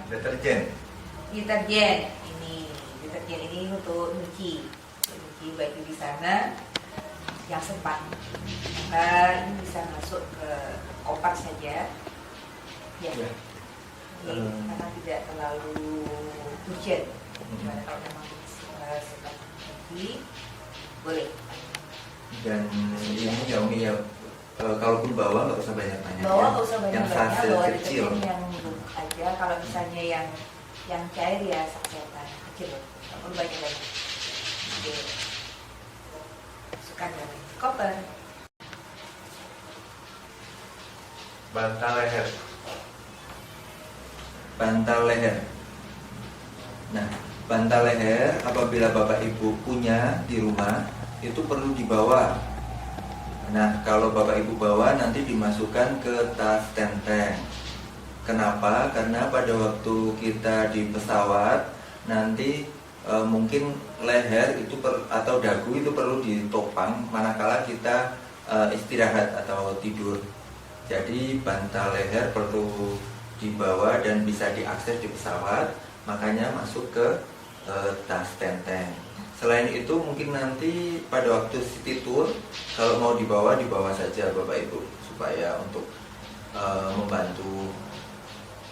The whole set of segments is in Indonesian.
Deterjen. Deterjen ini untuk nyuci baju di sana yang sempat. Maka ini bisa masuk ke koper saja, ya. Karena tidak terlalu urgent. Gimana kalau memang sempat nyuci, boleh. Dan ini ya Umi ya, kalaupun bawa nggak usah banyak-banyak. Bawa nggak usah yang banyak-banyak, sachet bawa kecil. deterjen yang bubuk aja. Kalau misalnya yang cair ya sachetan kecil, nggak perlu banyak-banyak. Oke. Masukkan dalam koper. Bantal leher. Bantal leher. Nah, bantal leher apabila Bapak Ibu punya di rumah itu perlu dibawa. Nah, kalau Bapak Ibu bawa nanti dimasukkan ke tas tenteng. Kenapa? Karena pada waktu kita di pesawat nanti mungkin leher itu atau dagu itu perlu ditopang manakala kita istirahat atau tidur. Jadi bantal leher perlu dibawa dan bisa diakses di pesawat, makanya masuk ke tas tenteng. Selain itu mungkin nanti pada waktu city tour kalau mau dibawa saja Bapak Ibu, supaya untuk membantu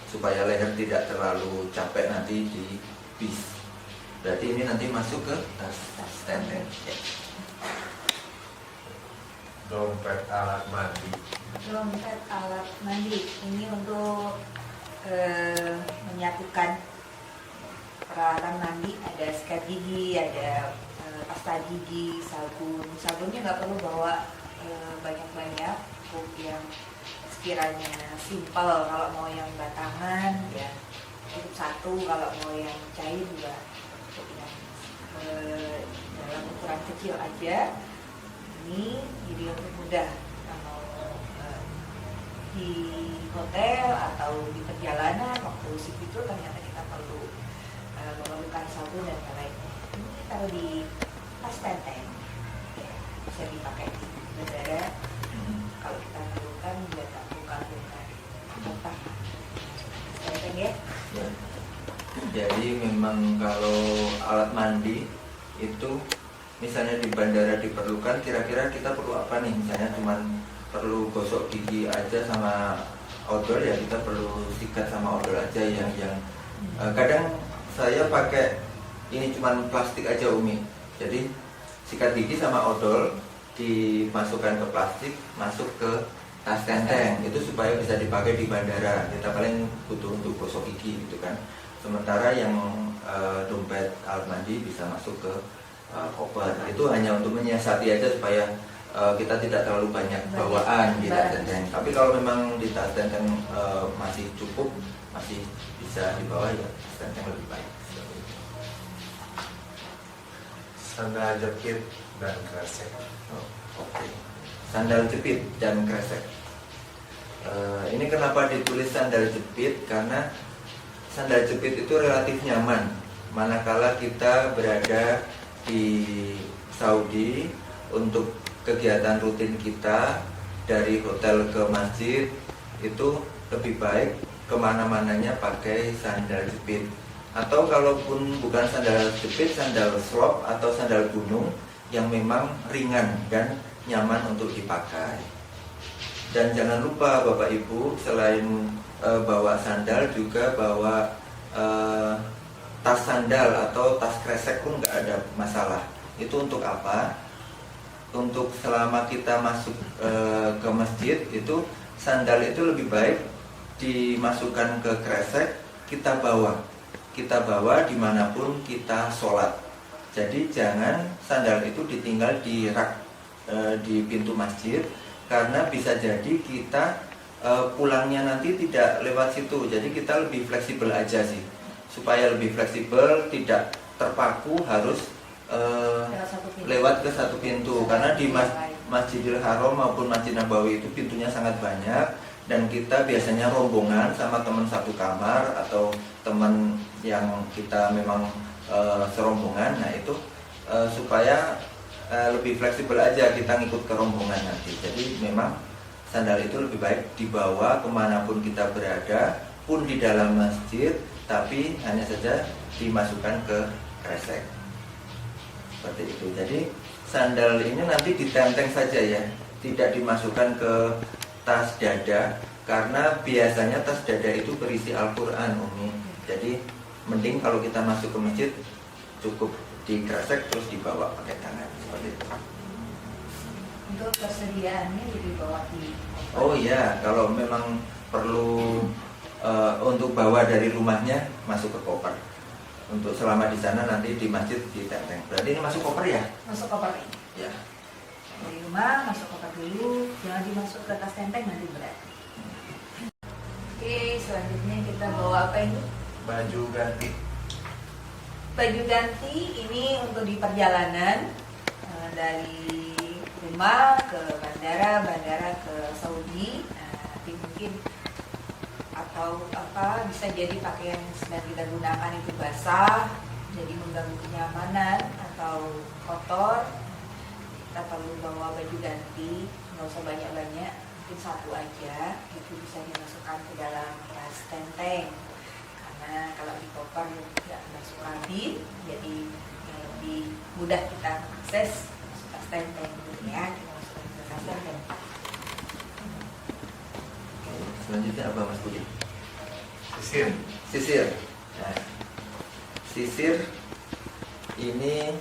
supaya leher tidak terlalu capek nanti di bis. Berarti ini nanti masuk ke tas tenteng. Dompet alat mandi. Dompet alat mandi ini untuk menyatukan peralatan mandi, ada sikat gigi, ada pasta gigi, sabun. Sabunnya nggak perlu bawa banyak-banyak, cukup yang sekiranya simpel. Kalau mau yang batangan ya cukup satu, kalau mau yang cair juga cukup yang dalam ukuran kecil aja. Ini jadi untuk mudah kalau di hotel atau di perjalanan waktu sip itu ternyata kita perlu memerlukan sabun dan lain-lainnya. Ini taruh di tas tenteng, ya, bisa dipakai di bandara. Kalau kita perlukan buat buka-buka kotak tenteng ya. Jadi memang kalau alat mandi itu misalnya di bandara diperlukan, kira-kira kita perlu apa nih? Misalnya cuma perlu gosok gigi aja sama odol, ya kita perlu sikat sama odol aja yang kadang saya pakai ini cuman plastik aja Umi. Jadi sikat gigi sama odol dimasukkan ke plastik, masuk ke tas tenteng, itu supaya bisa dipakai di bandara. Kita paling butuh untuk gosok gigi gitu kan. Sementara yang dompet alat mandi bisa masuk ke koper. Itu hanya untuk menyiasati aja supaya kita tidak terlalu banyak bawaan di tas tenteng. Tapi kalau memang di tas tenteng masih cukup, masih bisa dibawa, ya tas tenteng lebih baik. Sandal jepit dan kresek. Oke. Sandal jepit dan kresek. Ini kenapa ditulis sandal jepit? Karena sandal jepit itu relatif nyaman manakala kita berada di Saudi untuk kegiatan rutin kita dari hotel ke masjid. Itu lebih baik kemana-mananya pakai sandal jepit. Atau kalaupun bukan sandal jepit, sandal slop atau sandal gunung yang memang ringan dan nyaman untuk dipakai. Dan jangan lupa Bapak Ibu, selain bawa sandal juga bawa tas sandal atau tas kresek pun nggak ada masalah. Itu untuk apa? Untuk selama kita masuk ke masjid, itu sandal itu lebih baik dimasukkan ke kresek, kita bawa dimanapun kita sholat. Jadi jangan sandal itu ditinggal di rak di pintu masjid, karena bisa jadi kita pulangnya nanti tidak lewat situ. Jadi kita lebih fleksibel aja sih, supaya lebih fleksibel, tidak terpaku harus lewat ke satu pintu. Karena di Masjidil Haram maupun Masjid Nabawi itu pintunya sangat banyak, dan kita biasanya rombongan sama teman satu kamar atau teman yang kita memang serombongan. Nah itu supaya lebih fleksibel aja kita ngikut ke rombongan nanti. Jadi memang sandal itu lebih baik dibawa kemanapun kita berada, pun di dalam masjid, tapi hanya saja dimasukkan ke kresek seperti itu. Jadi sandal ini nanti ditenteng saja ya, tidak dimasukkan ke tas dada, karena biasanya tas dada itu berisi Al-Quran Umi. Jadi mending kalau kita masuk ke masjid cukup dikresek terus dibawa pakai tangan seperti itu. Untuk persediaannya dibawa di koper. Oh iya, kalau memang perlu untuk bawa dari rumahnya masuk ke koper. Untuk selama di sana nanti di masjid ditenteng. Berarti ini masuk koper ya? Masuk koper ini. Ya. Dari rumah masuk koper dulu, jangan dimasuk ke tas tenteng nanti berat. Oke, selanjutnya kita bawa apa ini? Baju ganti. Baju ganti ini untuk di perjalanan dari rumah ke bandara, bandara ke Saudi. Nanti mungkin atau apa bisa jadi pakaian yang sedang kita gunakan itu basah, jadi mengganggu kenyamanan atau kotor. Kita perlu bawa baju ganti, nggak usah banyak-banyak, mungkin satu aja, itu bisa dimasukkan ke dalam tas tenteng. Karena kalau di koper nggak masuk kabin, jadi lebih mudah kita akses masuk tas tenteng ya, kita masukkan ke tas tenteng. Selanjutnya apa Mas Budi? Sisir. Sisir. Nah, sisir ini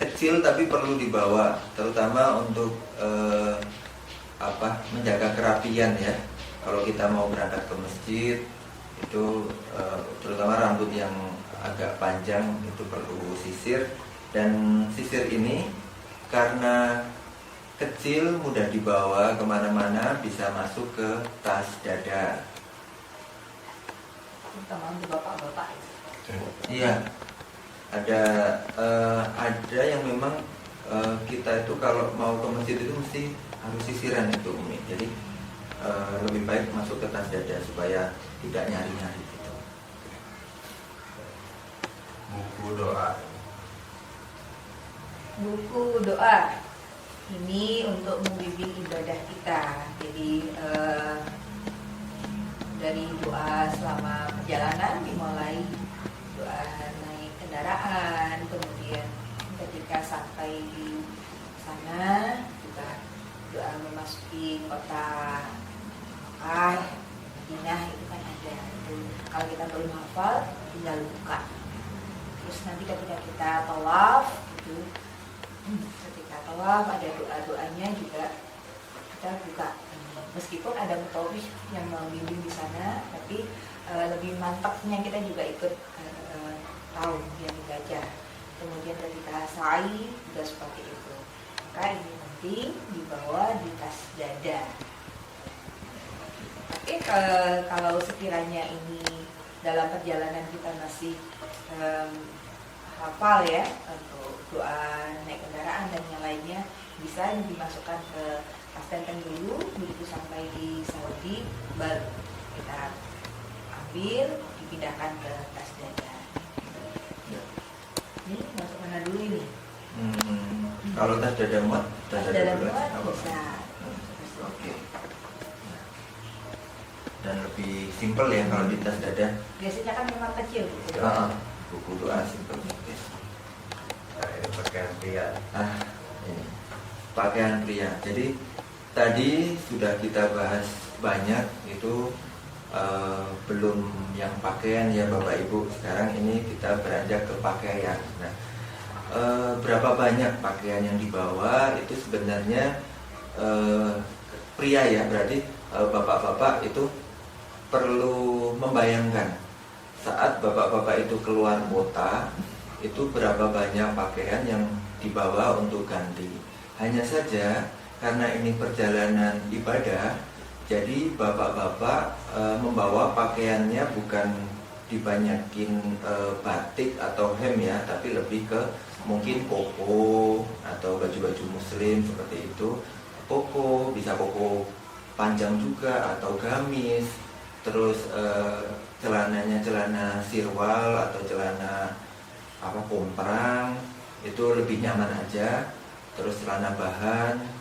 kecil tapi perlu dibawa, terutama untuk menjaga kerapian ya. Kalau kita mau berangkat ke masjid itu terutama rambut yang agak panjang itu perlu sisir, dan sisir ini karena kecil mudah dibawa kemana-mana, bisa masuk ke tas dada. Terutama untuk bapak-bapak. Iya, ada yang memang kita itu kalau mau ke masjid itu mesti harus sisiran itu Umi. Jadi lebih baik masuk ke tas dada supaya tidak nyari-nyari gitu. Buku doa. Buku doa ini untuk membimbing ibadah kita. Jadi dari doa selama perjalanan dimulai doa naik kendaraan, kemudian ketika sampai di sana juga doa memasuki kota Makkah, Madinah itu kan ada. Itu kalau kita belum hafal tinggal buka. Terus nanti ketika kita tawaf itu ketika tawaf ada doa-doanya juga kita buka. Meskipun ada mutawif yang membimbing di sana, tapi lebih mantapnya kita juga ikut tahu yang dibaca. Kemudian ketika sa'i juga seperti itu. Maka ini penting dibawa di tas dada. Tapi kalau sekiranya ini dalam perjalanan kita masih hafal ya untuk doa naik kendaraan dan yang lainnya, bisa dimasukkan ke tas tenteng dulu, begitu sampai di Saudi baru kita ambil, dipindahkan ke tas dada. Ini masuk mana dulu ini? Kalau tas dada muat, tas dada dulu muat apa? bisa. Oke. Dan lebih simpel ya kalau di tas dada. Biasanya kan memang kecil. Buku doa simpel. Oke. Nah, ini pakaian pria. Ini pakaian pria. Jadi tadi sudah kita bahas banyak itu belum yang pakaian ya Bapak Ibu. Sekarang ini kita beranjak ke pakaian. Nah, berapa banyak pakaian yang dibawa itu sebenarnya pria ya, berarti bapak-bapak itu perlu membayangkan saat bapak-bapak itu keluar kota itu berapa banyak pakaian yang dibawa untuk ganti. Hanya saja karena ini perjalanan ibadah, jadi bapak-bapak membawa pakaiannya bukan dibanyakin batik atau hem ya, tapi lebih ke mungkin koko atau baju-baju muslim seperti itu. Koko, bisa koko panjang juga atau gamis. Terus celananya celana sirwal atau celana komprang, itu lebih nyaman aja. Terus celana bahan